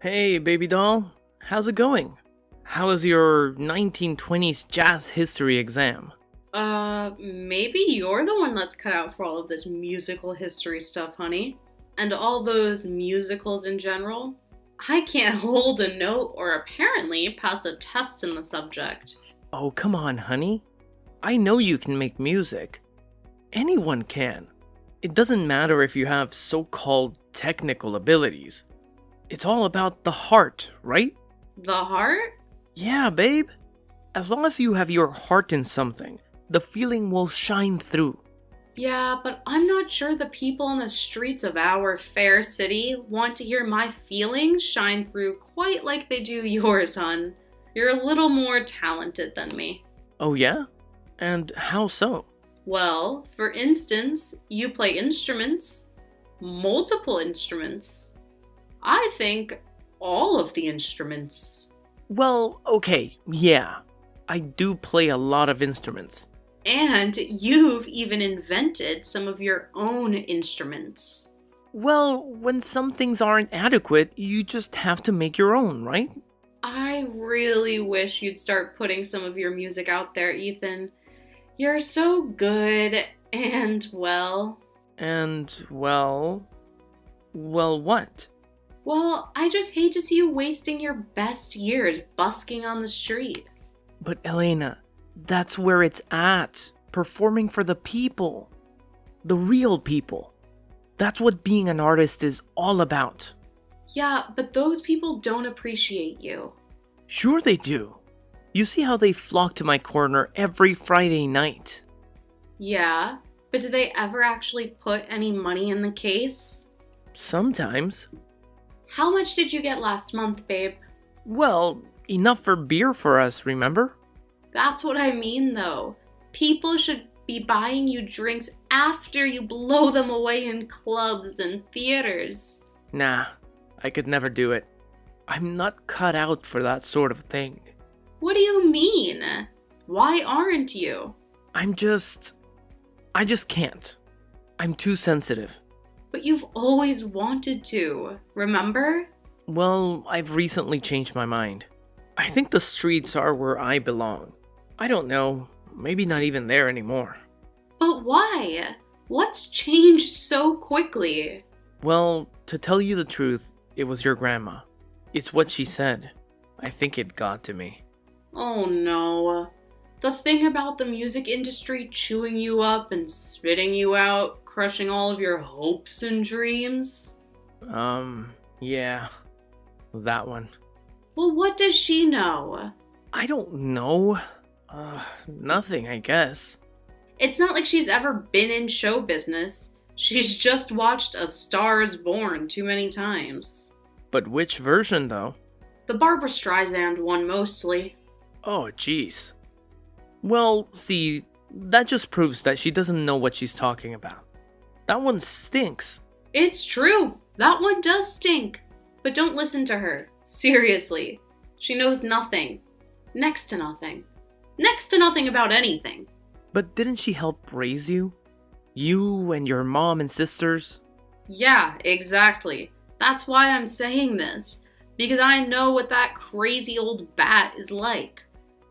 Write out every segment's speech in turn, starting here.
Hey, baby doll. How's it going? How was your 1920s jazz history exam? Maybe you're the one that's cut out for all of this musical history stuff, honey. And all those musicals in general. I can't hold a note or apparently pass a test in the subject. Oh, come on, honey. I know you can make music. Anyone can. It doesn't matter if you have so-called technical abilities. It's all about the heart, right? The heart? Yeah, babe. As long as you have your heart in something, the feeling will shine through. Yeah, but I'm not sure the people on the streets of our fair city want to hear my feelings shine through quite like they do yours, hon. You're a little more talented than me. Oh yeah? And how so? Well, for instance, you play instruments, multiple instruments. I think all of the instruments. Well, okay, yeah. I do play a lot of instruments. And you've even invented some of your own instruments. Well, when some things aren't adequate, you just have to make your own, right? I really wish you'd start putting some of your music out there, Ethan. You're so good and, well, And, well, what? I just hate to see you wasting your best years busking on the street. But Elena, that's where it's at. Performing for the people. The real people. That's what being an artist is all about. Yeah, but those people don't appreciate you. Sure they do. You see how they flock to my corner every Friday night. Yeah, but do they ever actually put any money in the case? Sometimes. How much did you get last month, babe? Well, enough for beer for us, remember? That's what I mean, though. People should be buying you drinks after you blow them away in clubs and theaters. Nah, I could never do it. I'm not cut out for that sort of thing. What do you mean? Why aren't you? I just can't. I'm too sensitive. But you've always wanted to, remember? Well, I've recently changed my mind. I think the streets are where I belong. I don't know, maybe not even there anymore. But why? What's changed so quickly? Well, to tell you the truth, it was your grandma. It's what she said. I think it got to me. Oh no. The thing about the music industry chewing you up and spitting you out, crushing all of your hopes and dreams? Yeah, that one. Well, what does she know? I don't know. Nothing, I guess. It's not like she's ever been in show business. She's just watched A Star is Born too many times. But which version, though? The Barbra Streisand one mostly. Oh, jeez. Well, see, that just proves that she doesn't know what she's talking about. That one stinks. It's true. That one does stink. But don't listen to her. Seriously. She knows nothing. Next to nothing. Next to nothing about anything. But didn't she help raise you? You and your mom and sisters? Yeah, exactly. That's why I'm saying this. Because I know what that crazy old bat is like.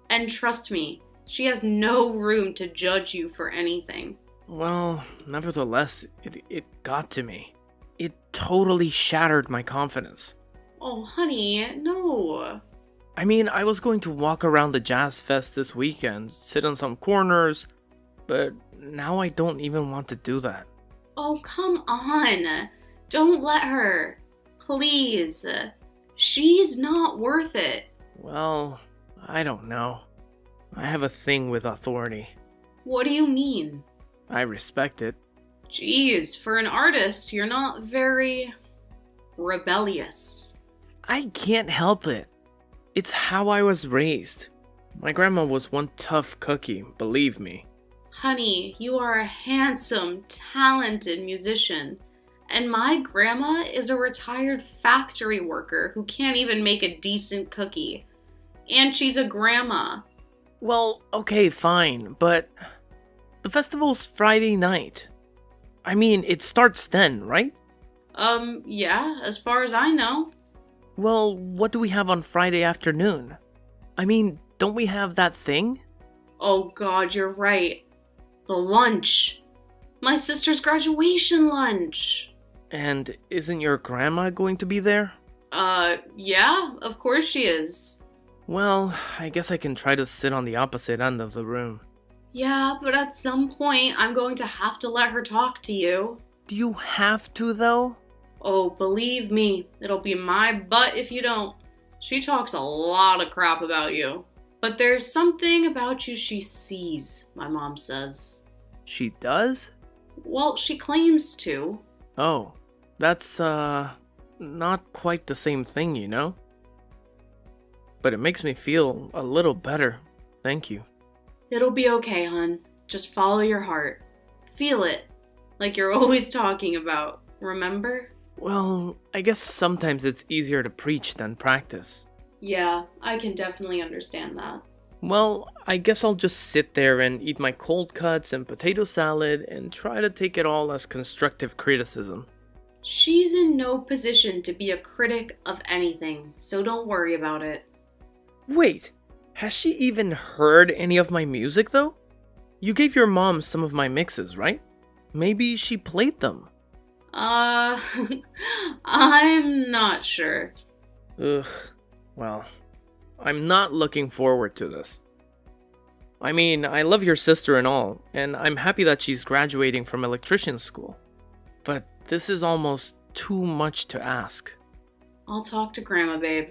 And trust me, she has no room to judge you for anything. Well, nevertheless, it got to me. It totally shattered my confidence. Oh, honey, no. I mean, I was going to walk around the jazz fest this weekend, sit on some corners, but now I don't even want to do that. Oh, come on. Don't let her. Please. She's not worth it. Well, I don't know. I have a thing with authority. What do you mean? I respect it. Jeez, for an artist, you're not very rebellious. I can't help it. It's how I was raised. My grandma was one tough cookie, believe me. Honey, you are a handsome, talented musician. And my grandma is a retired factory worker who can't even make a decent cookie. And she's a grandma. Well, okay, fine, but the festival's Friday night. I mean, it starts then, right? Yeah, as far as I know. Well, what do we have on Friday afternoon? I mean, don't we have that thing? Oh God, you're right. The lunch. My sister's graduation lunch. And isn't your grandma going to be there? Yeah, of course she is. Well, I guess I can try to sit on the opposite end of the room. Yeah, but at some point, I'm going to have to let her talk to you. Do you have to, though? Oh, believe me, it'll be my butt if you don't. She talks a lot of crap about you. But there's something about you she sees, my mom says. She does? Well, she claims to. Oh, that's, not quite the same thing, you know? But it makes me feel a little better. Thank you. It'll be okay, hon. Just follow your heart. Feel it. Like you're always talking about. Remember? Well, I guess sometimes it's easier to preach than practice. Yeah, I can definitely understand that. Well, I guess I'll just sit there and eat my cold cuts and potato salad and try to take it all as constructive criticism. She's in no position to be a critic of anything, so don't worry about it. Wait, has she even heard any of my music though? You gave your mom some of my mixes, right? Maybe she played them. I'm not sure. Ugh, well, I'm not looking forward to this. I mean, I love your sister and all, and I'm happy that she's graduating from electrician school. But this is almost too much to ask. I'll talk to Grandma, babe.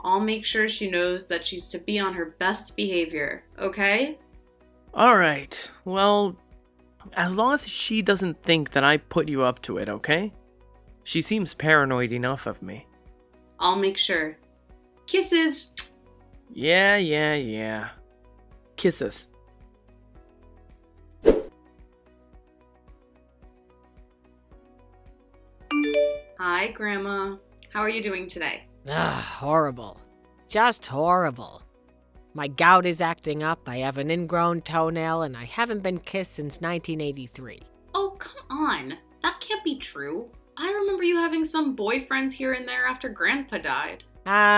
I'll make sure she knows that she's to be on her best behavior, okay? Alright, well, as long as she doesn't think that I put you up to it, okay? She seems paranoid enough of me. I'll make sure. Kisses! Yeah. Kisses. Hi, Grandma. How are you doing today? Horrible. Just horrible. My gout is acting up, I have an ingrown toenail, and I haven't been kissed since 1983. Oh, come on. That can't be true. I remember you having some boyfriends here and there after Grandpa died.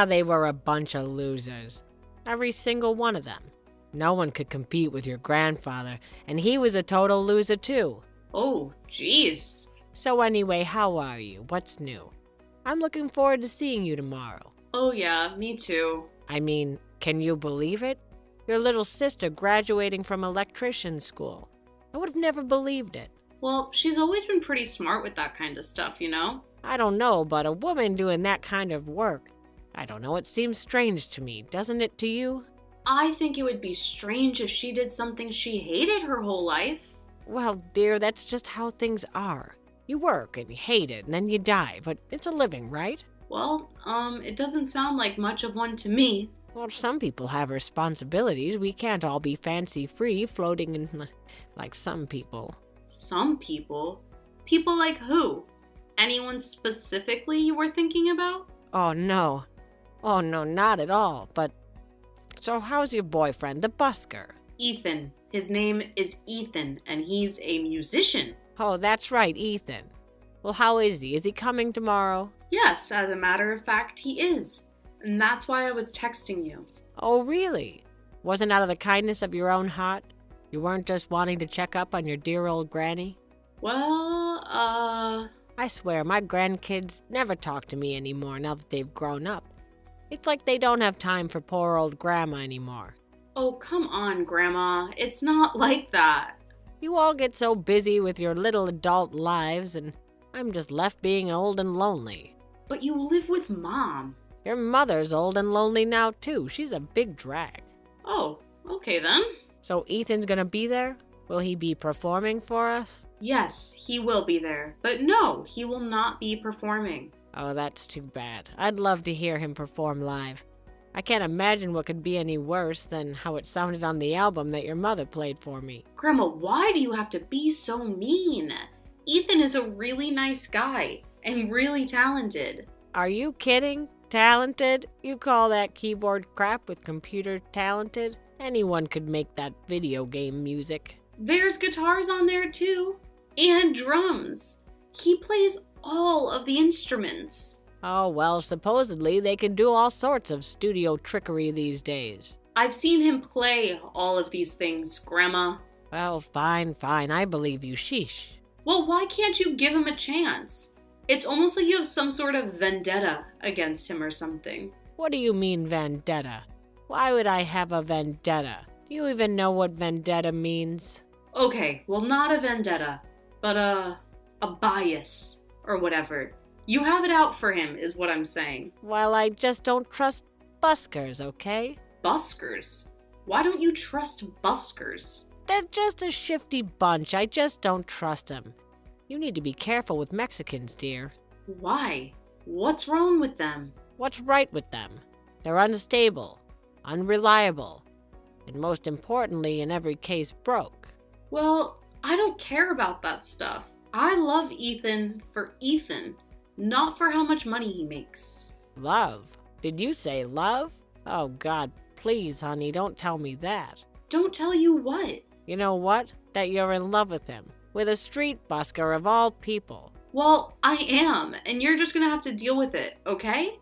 They were a bunch of losers. Every single one of them. No one could compete with your grandfather, and he was a total loser too. Oh, jeez. So anyway, how are you? What's new? I'm looking forward to seeing you tomorrow. Oh yeah, me too. I mean, can you believe it? Your little sister graduating from electrician school. I would have never believed it. Well, she's always been pretty smart with that kind of stuff, you know? I don't know, but a woman doing that kind of work, I don't know, it seems strange to me, doesn't it to you? I think it would be strange if she did something she hated her whole life. Well, dear, that's just how things are. You work and you hate it and then you die, but it's a living, right? Well, it doesn't sound like much of one to me. Well, some people have responsibilities. We can't all be fancy-free floating in like some people. Some people? People like who? Anyone specifically you were thinking about? Oh, no, not at all. But, so how's your boyfriend, the busker? Ethan. His name is Ethan, and he's a musician. Oh, that's right, Ethan. Well, how is he? Is he coming tomorrow? Yes, as a matter of fact, he is. And that's why I was texting you. Oh, really? Wasn't out of the kindness of your own heart? You weren't just wanting to check up on your dear old granny? Well, I swear, my grandkids never talk to me anymore now that they've grown up. It's like they don't have time for poor old Grandma anymore. Oh, come on, Grandma. It's not like that. You all get so busy with your little adult lives, and I'm just left being old and lonely. But you live with Mom. Your mother's old and lonely now, too. She's a big drag. Oh, okay then. So Ethan's gonna be there? Will he be performing for us? Yes, he will be there. But no, he will not be performing. Oh, that's too bad. I'd love to hear him perform live. I can't imagine what could be any worse than how it sounded on the album that your mother played for me. Grandma, why do you have to be so mean? Ethan is a really nice guy and really talented. Are you kidding? Talented? You call that keyboard crap with computer talented? Anyone could make that video game music. There's guitars on there too. And drums. He plays all of the instruments. Oh, well, supposedly they can do all sorts of studio trickery these days. I've seen him play all of these things, Grandma. Well, fine, I believe you, sheesh. Well, why can't you give him a chance? It's almost like you have some sort of vendetta against him or something. What do you mean, vendetta? Why would I have a vendetta? Do you even know what vendetta means? Okay, well, not a vendetta, but a bias, or whatever. You have it out for him, is what I'm saying. Well, I just don't trust buskers, okay? Buskers? Why don't you trust buskers? They're just a shifty bunch. I just don't trust them. You need to be careful with Mexicans, dear. Why? What's wrong with them? What's right with them? They're unstable, unreliable, and most importantly, in every case, broke. Well, I don't care about that stuff. I love Ethan for Ethan, not for how much money he makes. Love? Did you say love? Oh, God, please, honey, don't tell me that. Don't tell you what? You know what? That you're in love with him. With a street busker of all people. Well, I am, and you're just gonna have to deal with it, okay?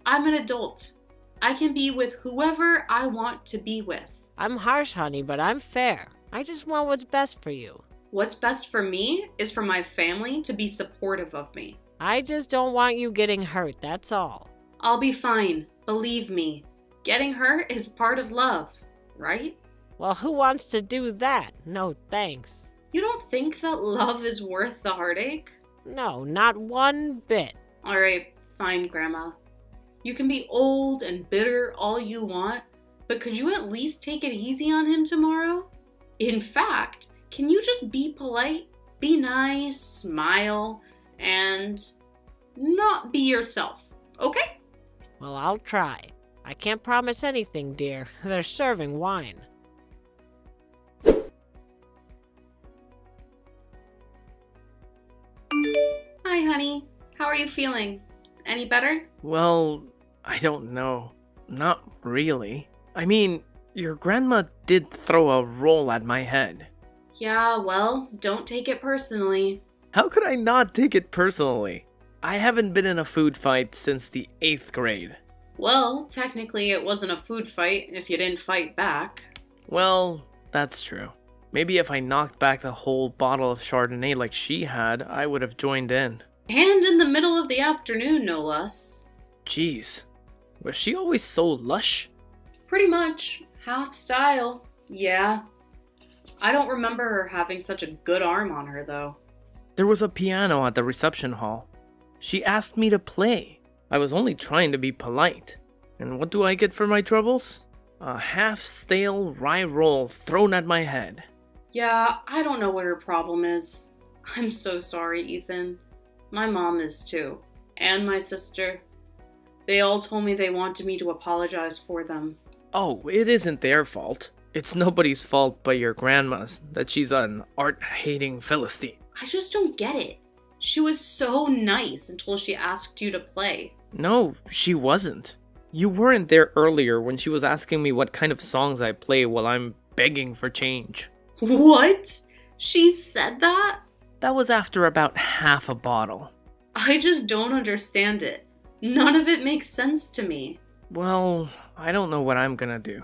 I'm an adult. I can be with whoever I want to be with. I'm harsh, honey, but I'm fair. I just want what's best for you. What's best for me is for my family to be supportive of me. I just don't want you getting hurt, that's all. I'll be fine, believe me. Getting hurt is part of love, right? Well, who wants to do that? No thanks. You don't think that love is worth the heartache? No, not one bit. Alright, fine, Grandma. You can be old and bitter all you want, but could you at least take it easy on him tomorrow? In fact, can you just be polite, be nice, smile, and not be yourself, okay? Well, I'll try. I can't promise anything, dear. They're serving wine. Hi, honey. How are you feeling? Any better? Well, I don't know. Not really. I mean, your grandma did throw a roll at my head. Yeah, well, don't take it personally. How could I not take it personally? I haven't been in a food fight since the 8th grade. Well, technically it wasn't a food fight if you didn't fight back. Well, that's true. Maybe if I knocked back the whole bottle of Chardonnay like she had, I would have joined in. And in the middle of the afternoon, no less. Jeez, was she always so lush? Pretty much. Half style. Yeah. I don't remember her having such a good arm on her, though. There was a piano at the reception hall. She asked me to play. I was only trying to be polite. And what do I get for my troubles? A half-stale rye roll thrown at my head. Yeah, I don't know what her problem is. I'm so sorry, Ethan. My mom is too. And my sister. They all told me they wanted me to apologize for them. Oh, it isn't their fault. It's nobody's fault but your grandma's that she's an art-hating Philistine. I just don't get it. She was so nice until she asked you to play. No, she wasn't. You weren't there earlier when she was asking me what kind of songs I play while I'm begging for change. What? She said that? That was after about half a bottle. I just don't understand it. None of it makes sense to me. Well, I don't know what I'm gonna do.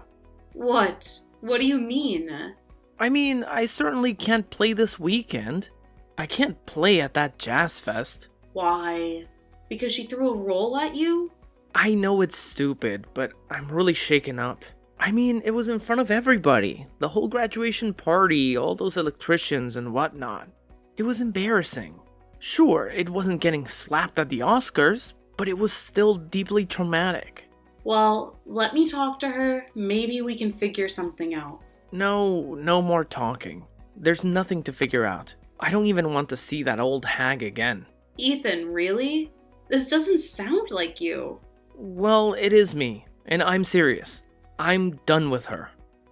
What? What do you mean? I mean, I certainly can't play this weekend. I can't play at that jazz fest. Why? Because she threw a roll at you? I know it's stupid, but I'm really shaken up. I mean, it was in front of everybody. The whole graduation party, all those electricians and whatnot. It was embarrassing. Sure, it wasn't getting slapped at the Oscars, but it was still deeply traumatic. Well, let me talk to her. Maybe we can figure something out. No more talking. There's nothing to figure out. I don't even want to see that old hag again. Ethan, really? This doesn't sound like you. Well, it is me, and I'm serious. I'm done with her.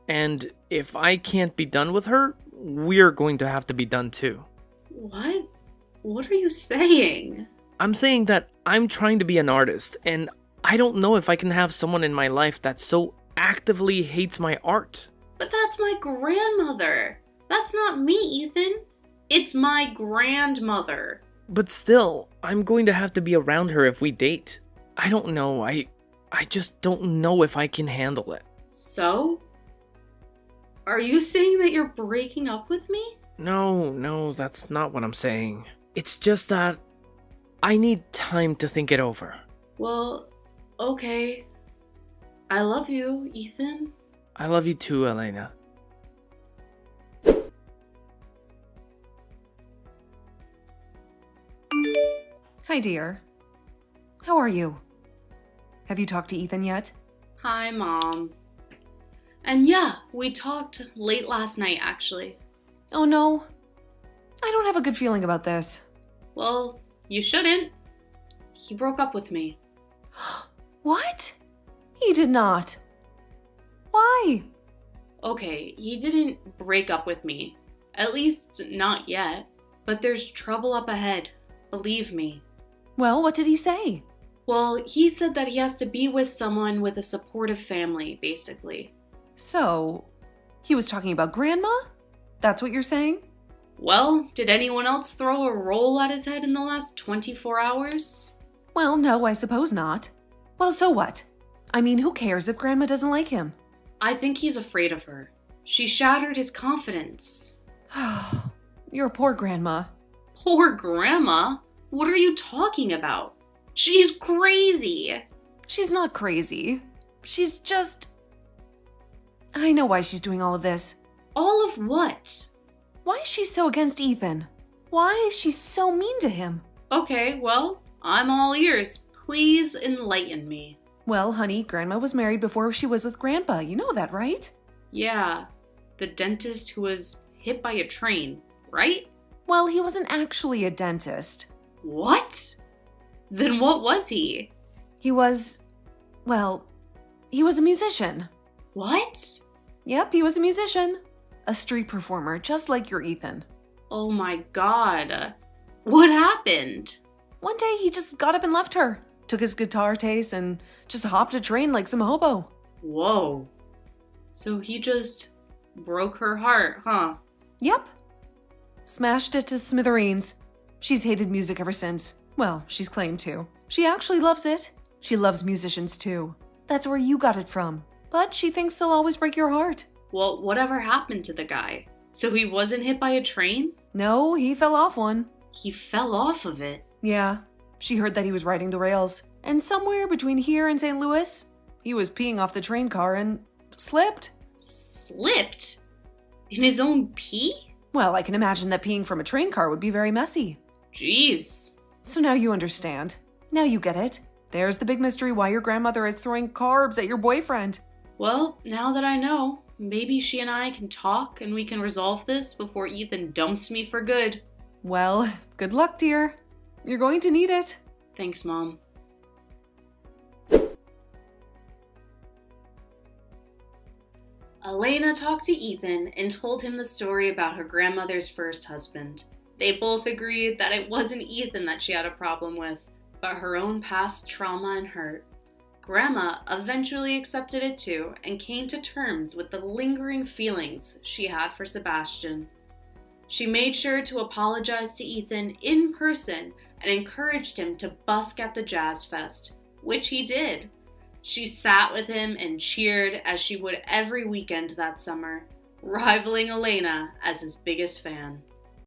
And if I can't be done with her, we're going to have to be done too. What? What are you saying? I'm saying that I'm trying to be an artist, and I don't know if I can have someone in my life that so actively hates my art. But that's my grandmother. That's not me, Ethan. It's my grandmother. But still, I'm going to have to be around her if we date. I don't know, I just don't know if I can handle it. So? Are you saying that you're breaking up with me? No, that's not what I'm saying. It's just that I need time to think it over. Well, okay. I love you, Ethan. I love you too, Elena. Hi, dear. How are you? Have you talked to Ethan yet? Hi, Mom. And yeah, we talked late last night, actually. Oh no. I don't have a good feeling about this. Well, you shouldn't. He broke up with me. What? He did not. Why? Okay, he didn't break up with me. At least, not yet. But there's trouble up ahead. Believe me. Well, what did he say? Well, he said that he has to be with someone with a supportive family, basically. So, he was talking about Grandma? That's what you're saying? Well, did anyone else throw a roll at his head in the last 24 hours? Well, no, I suppose not. Well, so what? I mean, who cares if Grandma doesn't like him? I think he's afraid of her. She shattered his confidence. Your poor Grandma. Poor Grandma? What are you talking about? She's crazy. She's not crazy. She's just... I know why she's doing all of this. All of what? Why is she so against Ethan? Why is she so mean to him? Okay, well, I'm all ears. Please enlighten me. Well, honey, Grandma was married before she was with Grandpa. You know that, right? Yeah, the dentist who was hit by a train, right? Well, he wasn't actually a dentist. What? Then what was he? He was a musician. What? Yep, he was a musician. A street performer, just like your Ethan. Oh my god. What happened? One day he just got up and left her, took his guitar case, and just hopped a train like some hobo. Whoa. So he just broke her heart, huh? Yep. Smashed it to smithereens. She's hated music ever since. Well, she's claimed to. She actually loves it. She loves musicians too. That's where you got it from. But she thinks they'll always break your heart. Well, whatever happened to the guy? So he wasn't hit by a train? No, he fell off one. He fell off of it. Yeah, she heard that he was riding the rails. And somewhere between here and St. Louis, he was peeing off the train car and slipped. Slipped? In his own pee? Well, I can imagine that peeing from a train car would be very messy. Jeez. So now you understand. Now you get it. There's the big mystery why your grandmother is throwing carbs at your boyfriend. Well, now that I know, maybe she and I can talk and we can resolve this before Ethan dumps me for good. Well, good luck, dear. You're going to need it. Thanks, Mom. Elena talked to Ethan and told him the story about her grandmother's first husband. They both agreed that it wasn't Ethan that she had a problem with, but her own past trauma and hurt. Grandma eventually accepted it too and came to terms with the lingering feelings she had for Sebastian. She made sure to apologize to Ethan in person and encouraged him to busk at the Jazz Fest, which he did. She sat with him and cheered as she would every weekend that summer, rivaling Elena as his biggest fan.